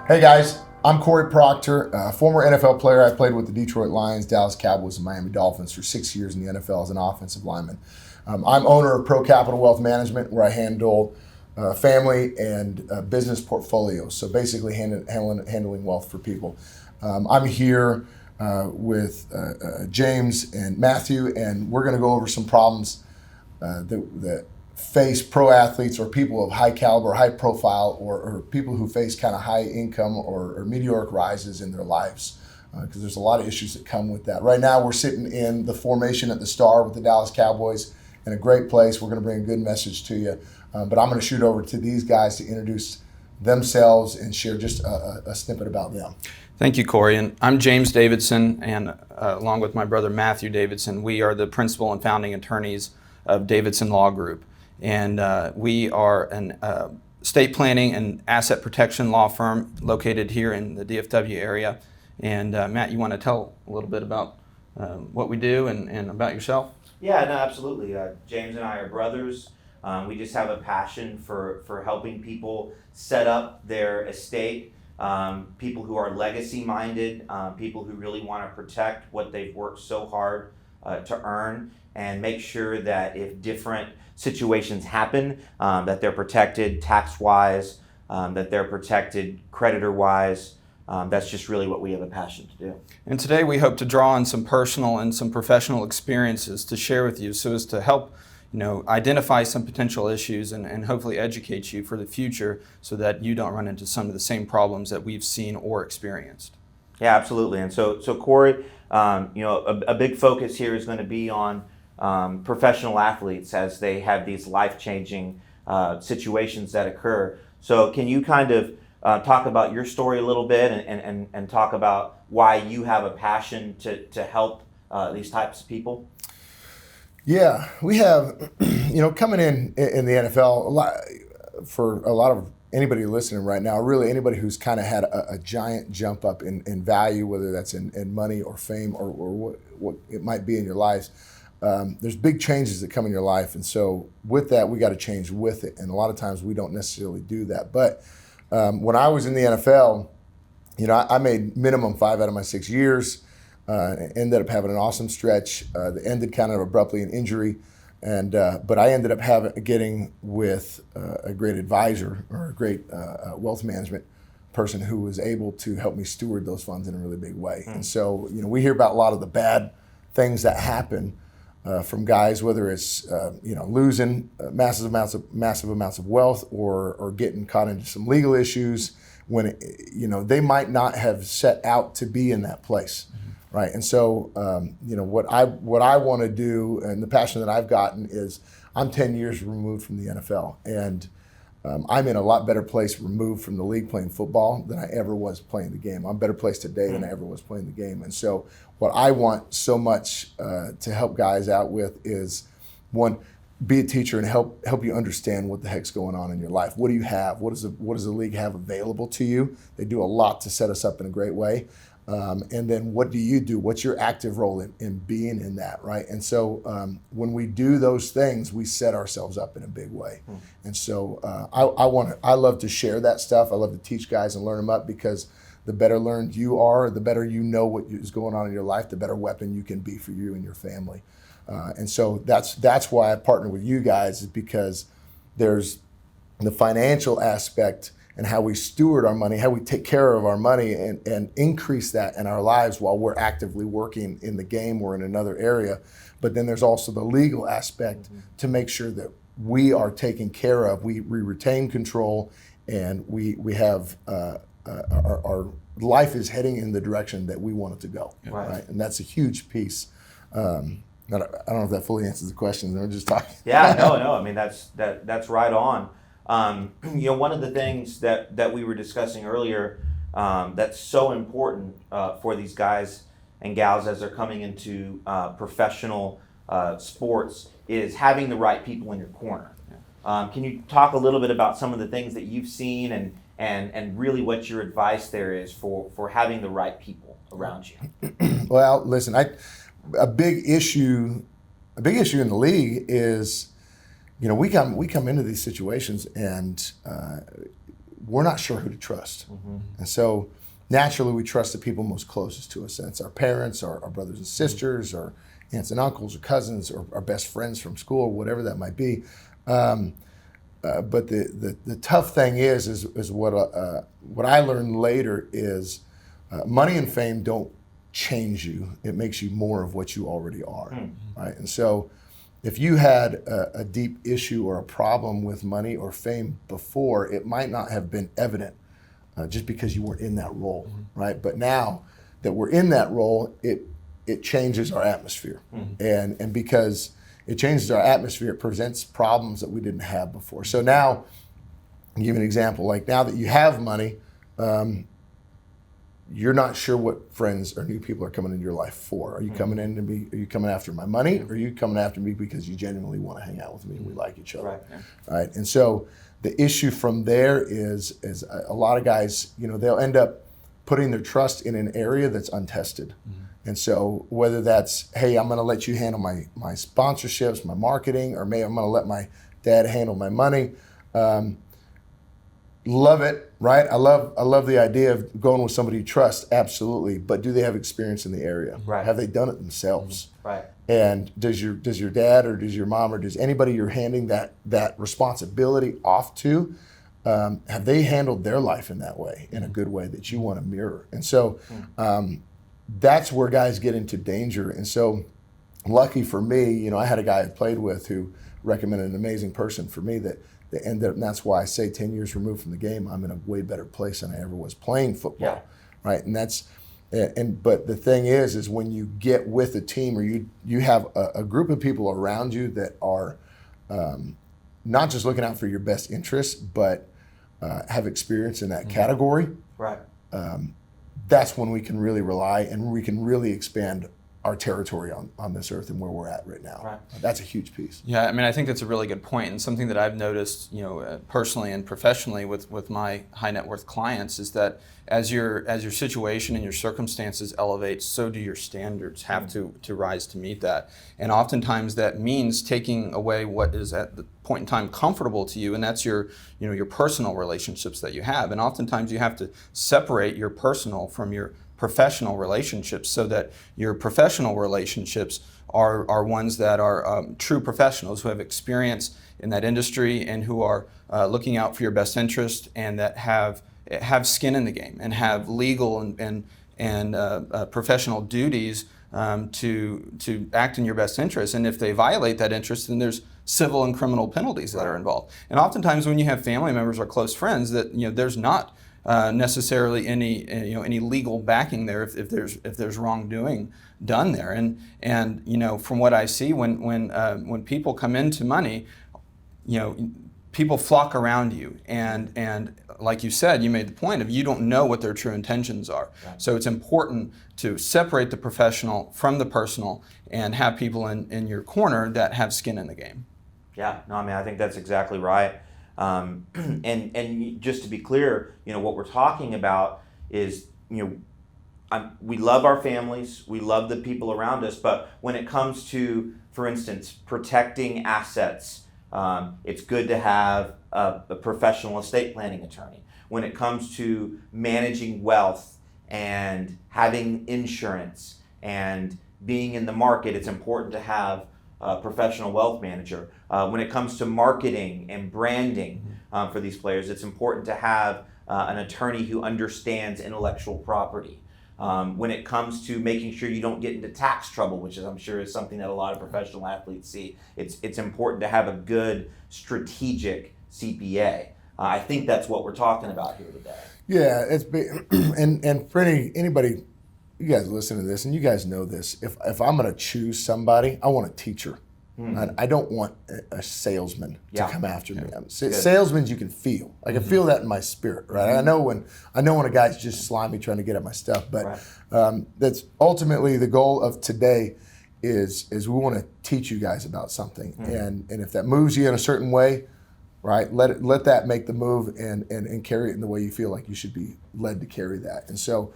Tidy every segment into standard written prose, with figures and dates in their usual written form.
Hey guys, I'm Corey Proctor, a former NFL player. I played with the Detroit Lions, Dallas Cowboys, and Miami Dolphins for 6 years in the NFL as an offensive lineman. I'm owner of Pro Capital Wealth Management, where I handle family and business portfolios. So basically handling wealth for people. I'm here with James and Matthew, and we're going to go over some problems that face pro athletes or people of high caliber, high profile, or people who face kind of high income or meteoric rises in their lives. Because there's a lot of issues that come with that. Right now, we're sitting in the formation at the Star with the Dallas Cowboys in a great place. We're going to bring a good message to you. But I'm going to shoot over to these guys to introduce themselves and share just a snippet about them. Thank you, Corey. And I'm James Davidson, and along with my brother Matthew Davidson, we are the principal and founding attorneys of Davidson Law Group. And we are an estate planning and asset protection law firm located here in the DFW area. And Matt, you want to tell a little bit about what we do and about yourself? Yeah, no, absolutely. James and I are brothers. We just have a passion for helping people set up their estate, people who are legacy minded, people who really want to protect what they've worked so hard to earn, and make sure that if different situations happen, that they're protected tax-wise, that they're protected creditor-wise. That's just really what we have a passion to do. And today we hope to draw on some personal and some professional experiences to share with you so as to help identify some potential issues and hopefully educate you for the future so that you don't run into some of the same problems that we've seen or experienced. Yeah, absolutely. And so Corey, a big focus here is going to be on professional athletes as they have these life-changing situations that occur. So can you kind of talk about your story a little bit and talk about why you have a passion to help these types of people? Yeah, we have, coming in the NFL, for a lot of anybody listening right now, really anybody who's kind of had a giant jump up in value, whether that's in money or fame or what it might be in your lives, there's big changes that come in your life. And so with that, we got to change with it. And a lot of times we don't necessarily do that. But when I was in the NFL, I made minimum 5 out of my 6 years. Ended up having an awesome stretch that ended kind of abruptly in injury, but I ended up getting with a great advisor or a great wealth management person who was able to help me steward those funds in a really big way. And so we hear about a lot of the bad things that happen from guys, whether it's losing massive amounts of wealth or getting caught into some legal issues when they might not have set out to be in that place. Right, and so what I want to do, and the passion that I've gotten is, I'm 10 years removed from the NFL, and I'm in a lot better place removed from the league playing football than I ever was playing the game. I'm in a better place today than I ever was playing the game, and so what I want so much to help guys out with is, one, be a teacher and help you understand what the heck's going on in your life. What do you have? What does the league have available to you? They do a lot to set us up in a great way. And then what do you do? What's your active role in being in that, right? And so when we do those things, we set ourselves up in a big way. And so I love to share that stuff. I love to teach guys and learn them up, because the better learned you are, the better you know what is going on in your life, the better weapon you can be for you and your family. And so that's why I partner with you guys, is because there's the financial aspect and how we steward our money, how we take care of our money and increase that in our lives while we're actively working in the game or in another area. But then there's also the legal aspect to make sure that we are taken care of. We retain control, and we have our life is heading in the direction that we want it to go. Right? And that's a huge piece. I don't know if that fully answers the question. I'm just talking. Yeah, no. I mean, that's right on. One of the things that we were discussing earlier that's so important for these guys and gals as they're coming into professional sports is having the right people in your corner. Can you talk a little bit about some of the things that you've seen and really what your advice there is for having the right people around you? Well, listen, a big issue in the league is, we come into these situations and we're not sure who to trust. And so naturally we trust the people most closest to us. That's our parents, our brothers and sisters, our aunts and uncles, or cousins, or our best friends from school, whatever that might be. But the tough thing is what I learned later is money and fame don't change you. It makes you more of what you already are, right? And so if you had a deep issue or a problem with money or fame before, it might not have been evident just because you were in that role, right? But now that we're in that role, it changes our atmosphere. And because it changes our atmosphere, it presents problems that we didn't have before. So now, I'll give you an example. Like now that you have money, you're not sure what friends or new people are coming into your life for. Are you coming in to be? Are you coming after my money? Or are you coming after me because you genuinely want to hang out with me and we like each other? Right. And so the issue from there is a lot of guys, they'll end up putting their trust in an area that's untested. And so whether that's, hey, I'm going to let you handle my sponsorships, my marketing, or maybe I'm going to let my dad handle my money. Love it, right? I love the idea of going with somebody you trust, absolutely. But do they have experience in the area? Right. Have they done it themselves? Right. And does your dad or does your mom or does anybody you're handing that responsibility off to, have they handled their life in that way, in a good way that you want to mirror? And so that's where guys get into danger. And so lucky for me, I had a guy I played with who recommended an amazing person for me that ended up, and that's why I say 10 years removed from the game, I'm in a way better place than I ever was playing football, right? And but the thing is when you get with a team or you have a group of people around you that are not just looking out for your best interests, but have experience in that category, right? That's when we can really rely and we can really expand our territory on this earth and where we're at right now. Right. That's a huge piece. Yeah, I think that's a really good point, and something that I've noticed, personally and professionally with my high net worth clients is that as your situation and your circumstances elevate, so do your standards have to rise to meet that. And oftentimes that means taking away what is at the point in time comfortable to you, and that's your personal relationships that you have. And oftentimes you have to separate your personal from your professional relationships so that your professional relationships are ones that are true professionals who have experience in that industry and who are looking out for your best interest and that have skin in the game and have legal and professional duties to act in your best interest. And if they violate that interest, then there's civil and criminal penalties that are involved. And oftentimes when you have family members or close friends that there's not necessarily any legal backing there if there's wrongdoing done there. And from what I see when people come into money, people flock around you and like you said, you made the point of you don't know what their true intentions are. Right. So it's important to separate the professional from the personal and have people in your corner that have skin in the game. Yeah, no, I think that's exactly right. And just to be clear, what we're talking about is, we love our families, we love the people around us, but when it comes to, for instance, protecting assets, it's good to have a professional estate planning attorney. When it comes to managing wealth and having insurance and being in the market, it's important to have a professional wealth manager. When it comes to marketing and branding for these players, it's important to have an attorney who understands intellectual property. When it comes to making sure you don't get into tax trouble, which I'm sure is something that a lot of professional athletes see, it's important to have a good strategic CPA. I think that's what we're talking about here today. Yeah, it's big. And for anybody, you guys listen to this, and you guys know this. If I'm going to choose somebody, I want a teacher. I don't want a salesman to come after me. Salesmen you can feel. I can feel that in my spirit, right? I know when a guy's just slimy trying to get at my stuff, but that's ultimately the goal of today. Is we want to teach you guys about something, and if that moves you in a certain way, right? Let that make the move and carry it in the way you feel like you should be led to carry that. And so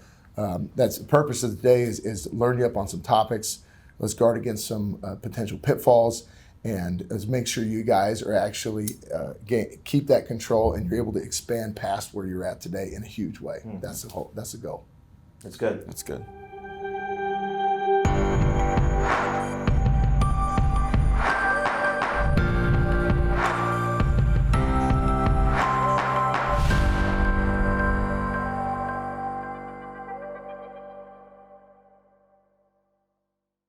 that's the purpose of the day is to learn you up on some topics. Let's guard against some potential pitfalls, and make sure you guys are actually keep that control, and you're able to expand past where you're at today in a huge way. That's the goal. That's good. That's good.